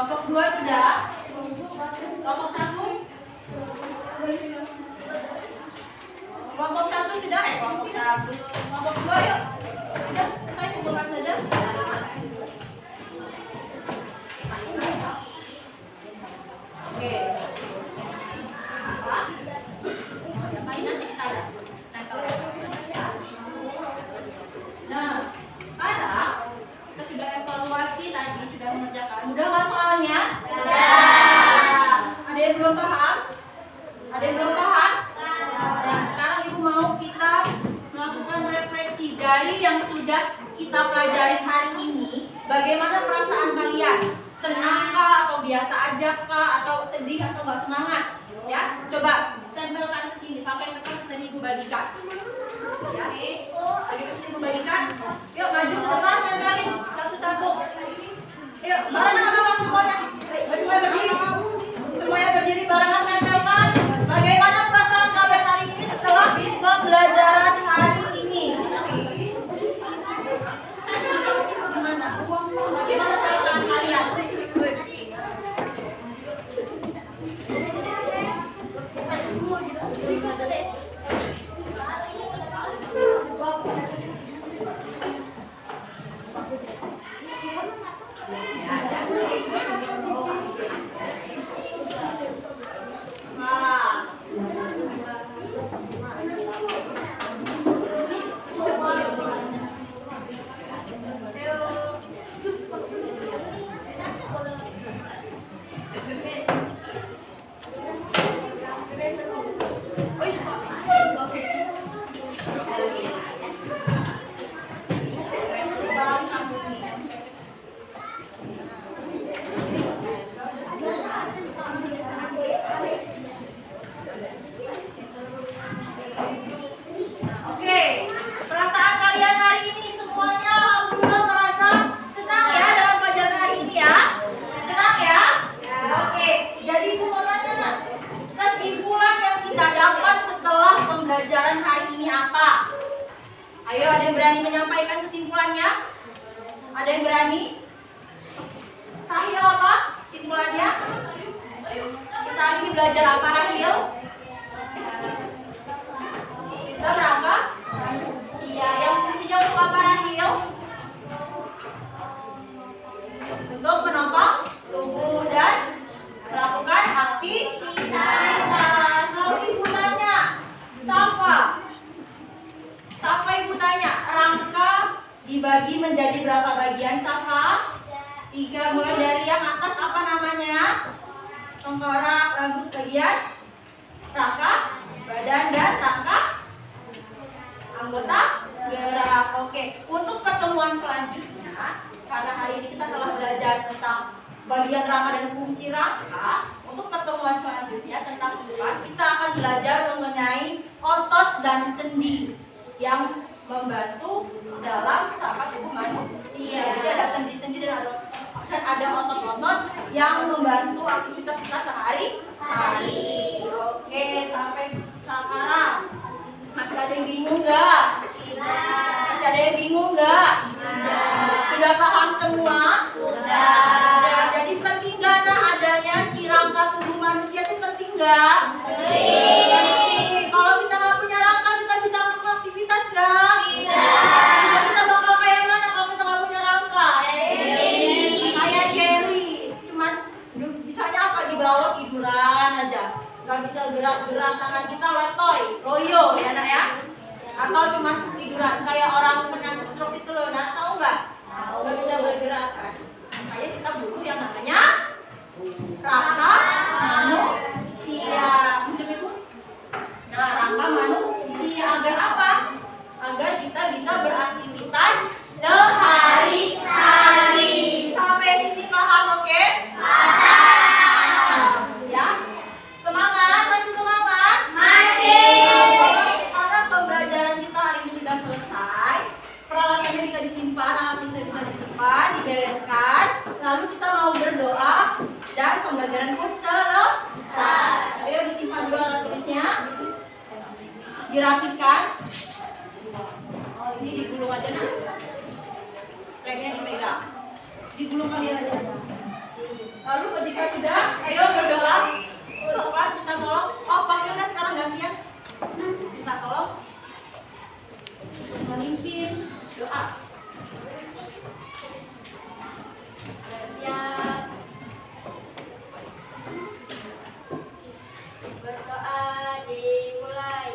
Kelompok 2 sudah? Kelompok 1? Kelompok 1 sudah? Kelompok 1. Kelompok 2 yuk. Sudah, saya kumpulkan saja. Oke. Apa? Nanti kita ada. Nah, sekarang kita sudah evaluasi tadi, sudah mengerjakan. Mudah nggak soalnya? Ada yang belum paham? Ada yang belum paham? Nah, sekarang Ibu mau kita melakukan refleksi dari yang sudah kita pelajari hari ini. Bagaimana perasaan kalian? Senang kah atau biasa aja kah atau sedih atau nggak semangat? Ya, coba tempelkan ke sini, pakai kertas dan Ibu bagikan. Ya, lagi ke sini Ibu bagikan. Yuk maju ke depan, tempelin satu-satu. Yuk, barengan apa semuanya? Semuanya berdiri. Semuanya berdiri barengan tempelkan. Bagaimana perasaan kalian hari ini setelah pembelajaran hari ini? Bagaimana perasaan kalian? Oke, perasaan kalian hari ini semuanya alhamdulillah merasa senang ya dalam pelajaran hari ini ya? Senang ya? Oke, jadi Ibu mau tanya, kesimpulan yang kita dapat setelah pembelajaran hari ini apa? Ayo, ada yang berani menyampaikan kesimpulannya? Ada yang berani? Rahil apa kesimpulannya? Kita hari ini belajar apa, Rahil? Kita berangkat? Iya, yang fungsinya untuk apa, Rahil? Untuk menopang tubuh dan melakukan aktivitas. Lalu Ibu tanya, Safa Ibu tanya, rangka dibagi menjadi berapa bagian, Safa? 3, mulai dari yang atas apa namanya? Tengkorak, rambut, bagian rangka, badan dan rangka anggota gerak. Oke, untuk pertemuan selanjutnya, karena hari ini kita telah belajar tentang bagian rangka dan fungsi rangka, untuk pertemuan selanjutnya tentang IPAS, kita akan belajar mengenai otot dan sendi yang membantu dalam rapat tubuh manusia. Jadi ada sendi-sendi dan ada otot-otot yang membantu aktivitas kita sehari-hari. Oke, sampai sekarang masih ada yang bingung nggak? Masih ada yang bingung nggak? Sudah paham semua? Sudah. Jadi penting nggak adanya si rangka tubuh manusia itu penting nggak? Penting. Kalau kita nggak punya rangka, kita bisa melakukan aktivitas nggak? Tidak. Kita bakal kayak mana kalau kita nggak punya rangka? Kayak Jerry, cuman bisanya apa, di bawah tiduran aja, nggak bisa gerak-gerak, tangan kita letoy, loyo ya nak ya, atau cuman tiduran kayak orang kena stroke itu loh, nak tahu nggak? Nggak bisa bergerak kan? Makanya kita butuh yang namanya rangka manusia. Macam itu. Nah, rangka manusia agar apa? Agar kita bisa beraktivitas sehari-hari. Sampai sini paham, oke? Paham. Ya. Semangat, masih semangat? Masih. Karena pembelajaran kita hari ini sudah selesai. Peralatannya bisa disimpan, alat bisa disimpan, dibereskan. Lalu kita mau berdoa dan pembelajaran pun selesai. Ayo disimpan dulu alat tulisnya. Dirapikan. Oh, ini digulung aja nak. Lemnya dipegang. Digulung kalian aja. Lalu ketika sudah, ayo berdoa. Kelas kita tolong. Oh, Pak Firna sekarang gantian. Kita tolong untuk memimpin doa. Siap. Berdoa dimulai.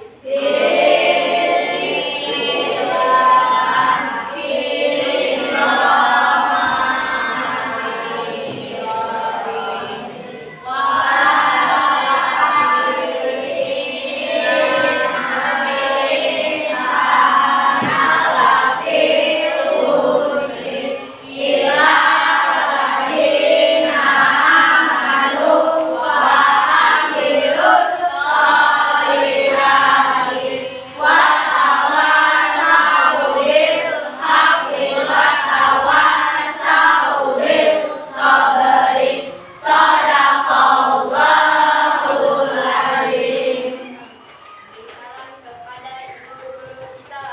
Salam kepada ibu guru kita.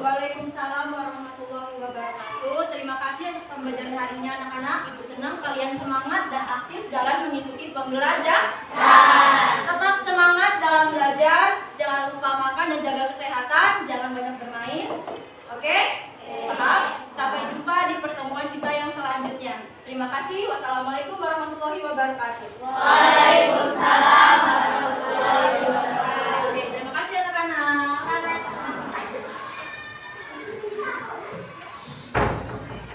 Waalaikumsalam warahmatullahi wabarakatuh. Terima kasih atas pembelajaran hari ini anak-anak. Ibu senang kalian semangat dan aktif dalam mengikuti pembelajaran. Tetap semangat dalam belajar. Jangan lupa makan dan jaga kesehatan. Jangan banyak bermain. Oke? Paham? Sampai jumpa di pertemuan kita yang selanjutnya. Terima kasih. Wassalamualaikum warahmatullahi wabarakatuh. Waalaikumsalam.